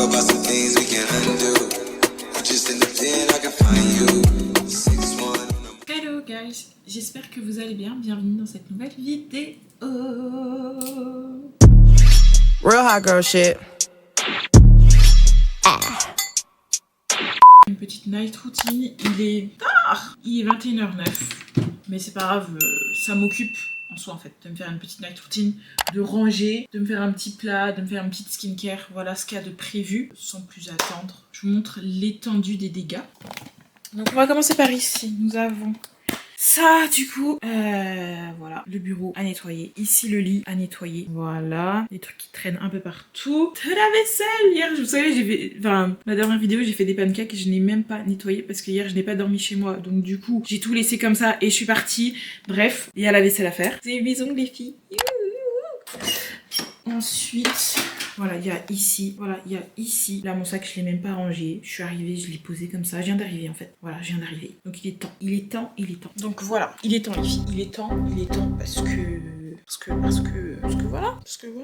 about some things we can undo. Just in the pen, I can find you. 6'1". Hello guys, j'espère que vous allez bien. Bienvenue dans cette nouvelle vidéo. Real hot girl shit. Une petite night routine. Il est tard. Il est 21h09. Mais c'est pas grave, ça m'occupe en soi en fait de me faire une petite night routine, de ranger, de me faire un petit plat, de me faire une petite skincare. Voilà ce qu'il y a de prévu. Sans plus attendre, je vous montre l'étendue des dégâts. Donc on va commencer par ici. Nous avons ça du coup, voilà, le bureau à nettoyer, ici le lit à nettoyer, voilà, des trucs qui traînent un peu partout, de la vaisselle, hier, vous savez, j'ai fait, enfin, ma dernière vidéo, j'ai fait des pancakes et je n'ai même pas nettoyé parce que hier, je n'ai pas dormi chez moi, donc du coup, j'ai tout laissé comme ça et je suis partie, bref, il y a la vaisselle à faire. C'est mes ongles les filles. Ensuite, voilà, il y a ici, voilà, il y a ici. Là, mon sac, je l'ai même pas rangé. Je suis arrivée, je l'ai posé comme ça. Je viens d'arriver, en fait. Voilà, je viens d'arriver. Donc, il est temps, il est temps, il est temps. Donc, voilà, il est temps, les filles. Il est temps parce que voilà.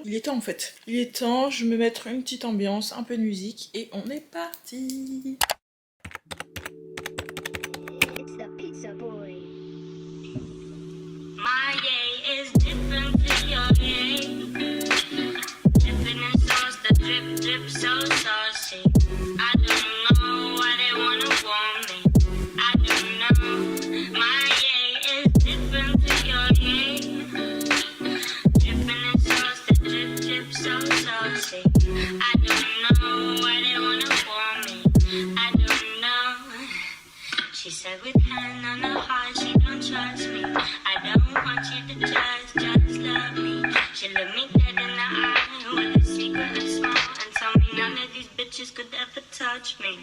Il est temps, en fait. Il est temps, je vais me mettre une petite ambiance, un peu de musique. Et on est parti. It's the pizza boy. My day is different to your day. Dripping in sauce, the drip, drip, so saucy. I don't know why they wanna warm me. I don't know. My day is different to your day. Dripping in sauce, the drip, drip, so saucy. I don't know why they wanna warm me. I don't know. She said with hand on her heart, she don't trust me. I don't want you to just love me. She looked me dead in the eye with a secret and smile and told me none of these bitches could ever touch me.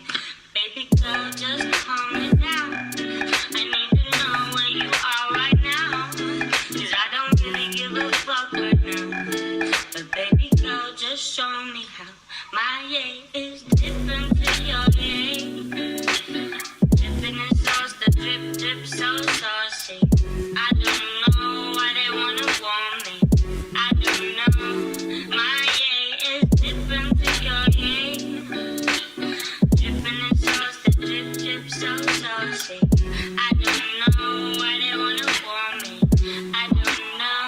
Baby girl, just calm it down. I need to know where you are right now, 'cause I don't really give a fuck right now. But baby girl, just show me how my day is different to your day. Dripping in sauce, the drip, drip, so saucy. I don't know why they wanna warm me. I don't know. My day is different to your day. Dripping in sauce, the drip, drip, so saucy. I don't know why they wanna warm me. I don't know.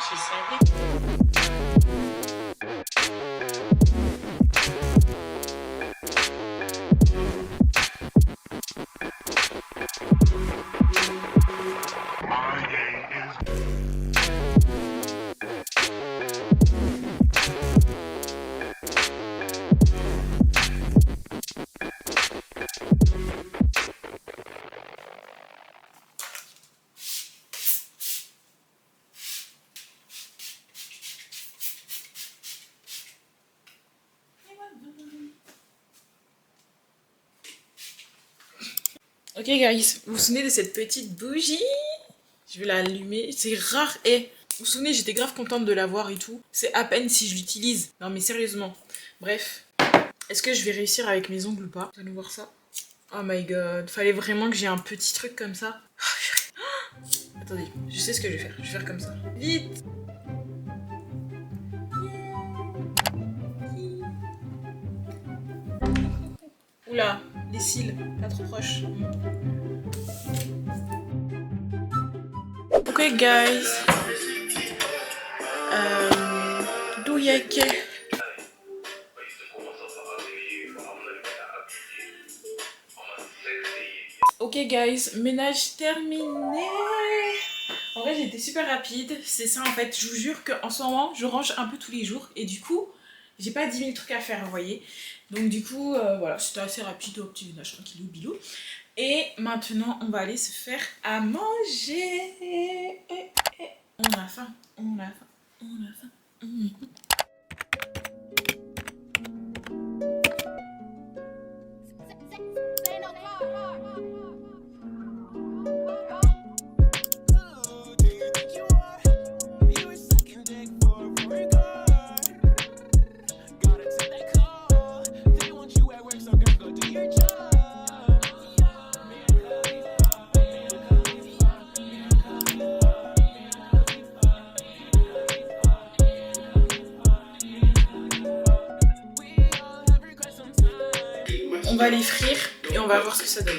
She said we. Ok guys, vous vous souvenez de cette petite bougie? Je vais l'allumer, c'est rare et vous vous souvenez, j'étais grave contente de l'avoir et tout. C'est à peine si je l'utilise. Non mais sérieusement. Bref, est-ce que je vais réussir avec mes ongles ou pas? Allons voir ça. Oh my god, fallait vraiment que j'ai un petit truc comme ça. Attendez, je sais ce que je vais faire. Je vais faire comme ça. Vite! Oula, les cils, pas trop proches. Ok guys. Douillette. Ok guys, ménage terminé. En vrai j'ai été super rapide, c'est ça en fait, je vous jure qu'en ce moment je range un peu tous les jours et du coup j'ai pas 10 000 trucs à faire, vous voyez. Donc du coup voilà, c'était assez rapide, au petit ménage tranquillou bilou. Et maintenant on va aller se faire à manger. On a faim, on a faim, on a faim. va les frire et on va voir ce que ça donne.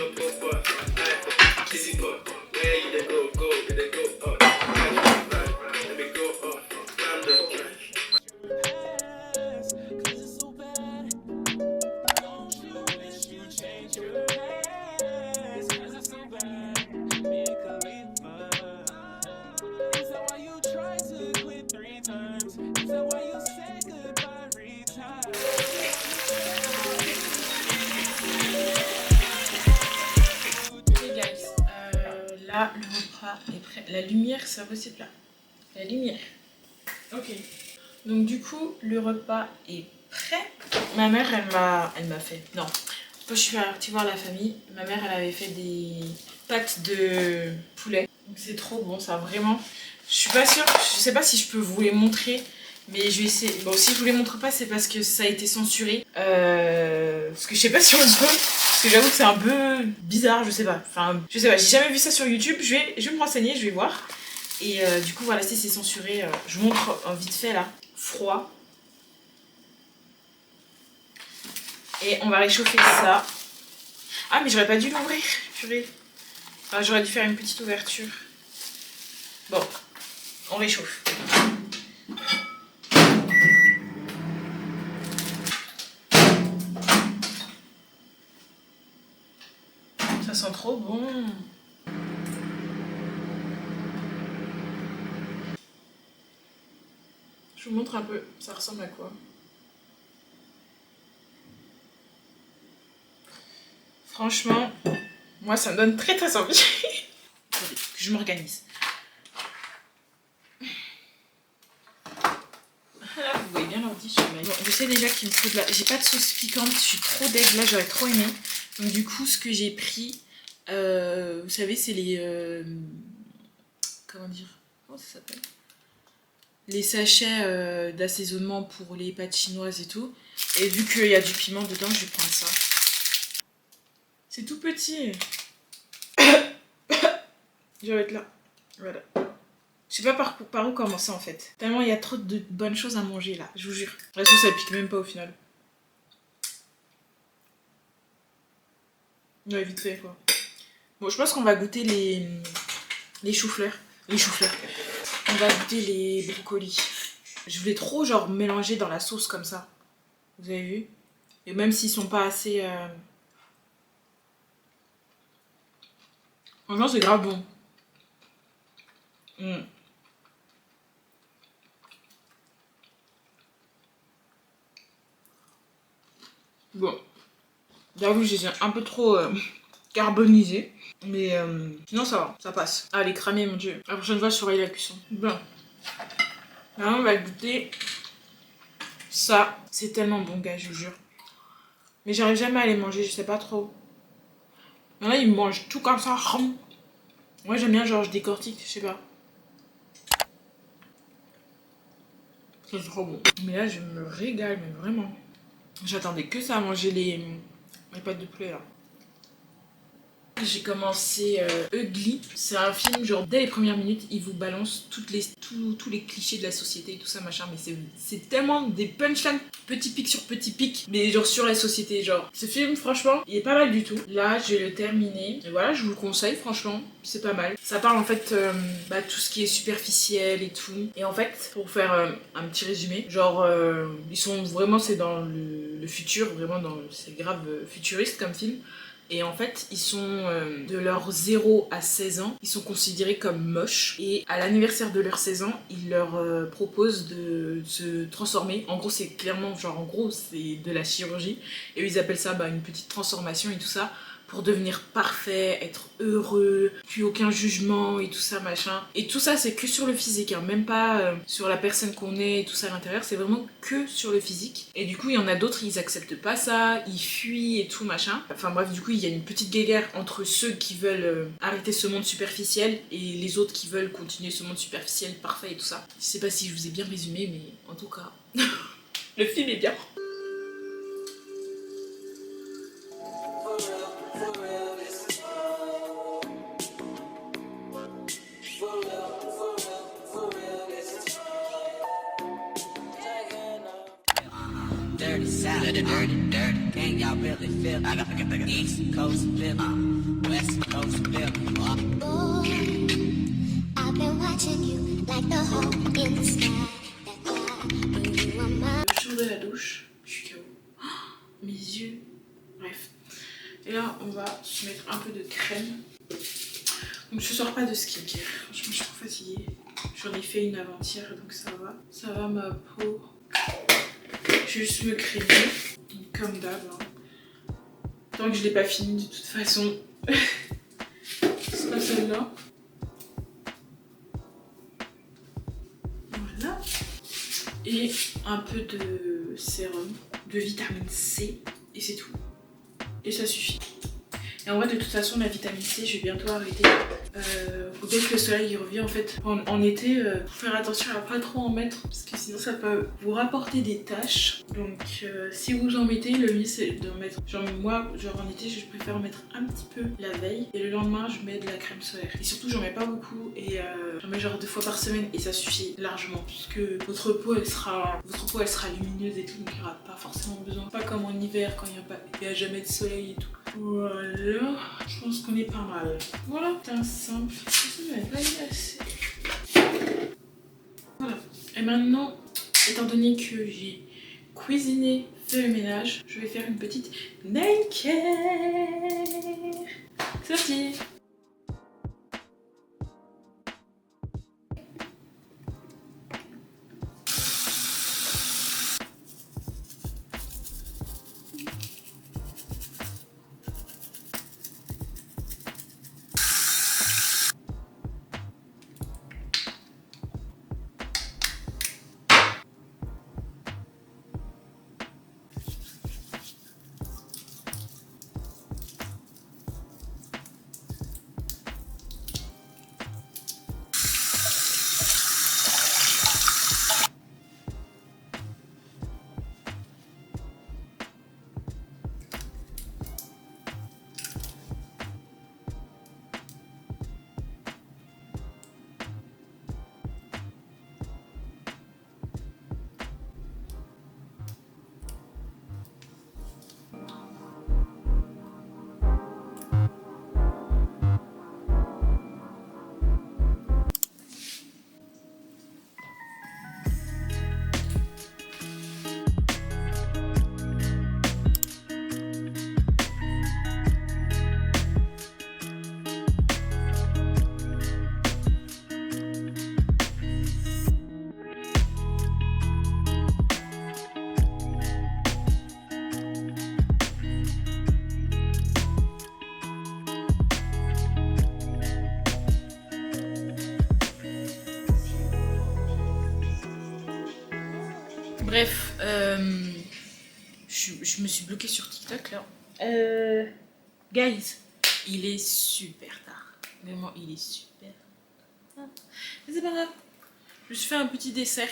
Là, le repas est prêt. La lumière, ça vaut ses plats. La lumière. Ok. Donc du coup, le repas est prêt. Ma mère, elle m'a fait... Non. Quand je suis partie voir la famille, ma mère, elle avait fait des pâtes de poulet. Donc c'est trop bon, ça, vraiment. Je suis pas sûre, je sais pas si je peux vous les montrer. Mais je vais essayer. Bon, si je vous les montre pas, c'est parce que ça a été censuré. Parce que je sais pas si on peut. Parce que j'avoue que c'est un peu bizarre, je sais pas. Enfin, je sais pas, j'ai jamais vu ça sur YouTube. Je vais me renseigner, je vais voir. Et du coup, voilà, si c'est censuré, je vous montre vite fait là. Froid. Et on va réchauffer ça. Ah, mais j'aurais pas dû l'ouvrir, purée. Enfin, j'aurais dû faire une petite ouverture. Bon, on réchauffe. Ça sent trop bon. Je vous montre un peu, ça ressemble à quoi. Franchement, moi ça me donne très très envie. Attendez, que je m'organise. Là, vous voyez bien l'ordi sur ma... Bon, je sais déjà qu'il me faut de la... J'ai pas de sauce piquante, je suis trop deg, là j'aurais trop aimé. Donc du coup, ce que j'ai pris, vous savez, c'est les... comment dire? Comment ça s'appelle? Les sachets d'assaisonnement pour les pâtes chinoises et tout. Et vu qu'il y a du piment dedans, je vais prendre ça. C'est tout petit. Je vais être là. Voilà. Je sais pas par où commencer en fait. Tellement il y a trop de bonnes choses à manger là, je vous jure. La sauce elle pique même pas au final. Ouais, vite fait quoi. Bon, je pense qu'on va goûter les choux-fleurs. Les choux-fleurs. On va goûter les brocolis. Je voulais trop genre mélanger dans la sauce comme ça. Vous avez vu? Et même s'ils sont pas assez... Franchement c'est grave bon. Bon. J'avoue j'ai un peu trop carbonisé. Mais sinon ça va, ça passe. Ah, elle est cramée mon dieu. La prochaine fois je surveille la cuisson. Bon. Maintenant on va goûter ça. C'est tellement bon gars, je vous jure. Mais j'arrive jamais à les manger, je sais pas trop. Maintenant ils mangent tout comme ça. Moi j'aime bien genre je décortique, je sais pas. C'est trop bon. Mais là je me régale, mais vraiment. J'attendais que ça à manger les pâtes de poulet là. J'ai commencé Ugly. C'est un film, genre dès les premières minutes, il vous balance tous les clichés de la société et tout ça machin. Mais c'est tellement des punchlines, petit pic sur petit pic, mais genre sur la société. Genre, ce film, franchement, il est pas mal du tout. Là, je vais le terminer. Et voilà, je vous le conseille, franchement, c'est pas mal. Ça parle en fait tout ce qui est superficiel et tout. Et en fait, pour faire un petit résumé, genre, ils sont vraiment, c'est dans le futur, vraiment, c'est grave futuriste comme film. Et en fait, ils sont de leur 0 à 16 ans, ils sont considérés comme moches. Et à l'anniversaire de leurs 16 ans, ils leur proposent de se transformer. En gros, c'est clairement, genre en gros, c'est de la chirurgie. Et ils appellent ça une petite transformation et tout ça. Pour devenir parfait, être heureux, plus aucun jugement et tout ça machin. Et tout ça c'est que sur le physique, hein, même pas sur la personne qu'on est et tout ça à l'intérieur, c'est vraiment que sur le physique. Et du coup il y en a d'autres, ils acceptent pas ça, ils fuient et tout machin. Enfin bref, du coup il y a une petite guéguerre entre ceux qui veulent arrêter ce monde superficiel et les autres qui veulent continuer ce monde superficiel parfait et tout ça. Je sais pas si je vous ai bien résumé, mais en tout cas, le film est bien. dirty south. Dirty, dirty. Can y'all really feel? I got East Coast feel, West Coast feel. Boy, I've been watching you like the hole in the sky. That's why you are my. Je sors de la douche, je suis KO. Oh, mes yeux. Bref. Et là, on va se mettre un peu de crème. Donc je sors pas de skincare. Franchement, je suis trop fatiguée. J'en ai fait une avant-hier, donc ça va. Ça va ma peau. Je vais juste me crémer, comme d'hab. Hein. Tant que je l'ai pas fini, de toute façon. C'est pas celle-là. Voilà. Et un peu de sérum, de vitamine C, et c'est tout. Et ça suffit. Et en vrai, de toute façon, la vitamine C, je vais bientôt arrêter. Dès que le soleil revient, en fait, en été, faut faire attention à pas trop en mettre, parce que sinon ça peut vous rapporter des taches. Donc, si vous en mettez, le mieux c'est d'en mettre. Genre, moi, en été, je préfère en mettre un petit peu la veille, et le lendemain, je mets de la crème solaire. Et surtout, j'en mets pas beaucoup, et j'en mets genre 2 fois par semaine, et ça suffit largement, puisque votre peau, elle sera lumineuse et tout, donc il n'y aura pas forcément besoin. Pas comme en hiver, quand il n'y a jamais de soleil et tout. Voilà, je pense qu'on est pas mal. Voilà, c'est un simple. Ça m'avait pas été assez. Voilà. Et maintenant, étant donné que j'ai cuisiné, fait le ménage, je vais faire une petite nail care. C'est parti. Bref, je me suis bloquée sur TikTok là. Guys, il est super tard. Vraiment, il est super tard. Mais c'est pas grave. Je me suis fait un petit dessert,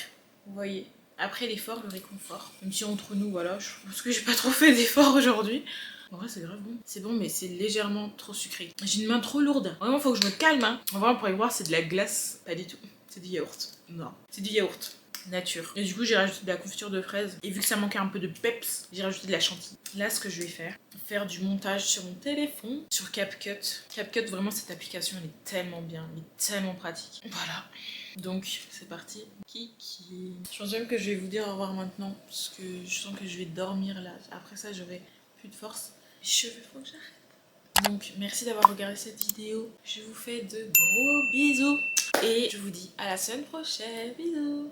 vous voyez. Après l'effort, le réconfort. Même si entre nous, voilà, je pense que j'ai pas trop fait d'effort aujourd'hui. En vrai, c'est grave bon. C'est bon, mais c'est légèrement trop sucré. J'ai une main trop lourde. Vraiment, faut que je me calme. Hein. En vrai, on pourrait voir, c'est de la glace. Pas du tout. C'est du yaourt. Non, c'est du yaourt. Nature. Et du coup, j'ai rajouté de la confiture de fraises. Et vu que ça manquait un peu de peps, j'ai rajouté de la chantilly. Là, ce que je vais faire du montage sur mon téléphone, sur CapCut. CapCut, vraiment, cette application, elle est tellement bien, elle est tellement pratique. Voilà. Donc, c'est parti. Kiki. Je pense même que je vais vous dire au revoir maintenant, parce que je sens que je vais dormir là. Après ça, j'aurai plus de force. Les cheveux, faut que j'arrête. Donc, merci d'avoir regardé cette vidéo. Je vous fais de gros bisous. Et je vous dis à la semaine prochaine. Bisous.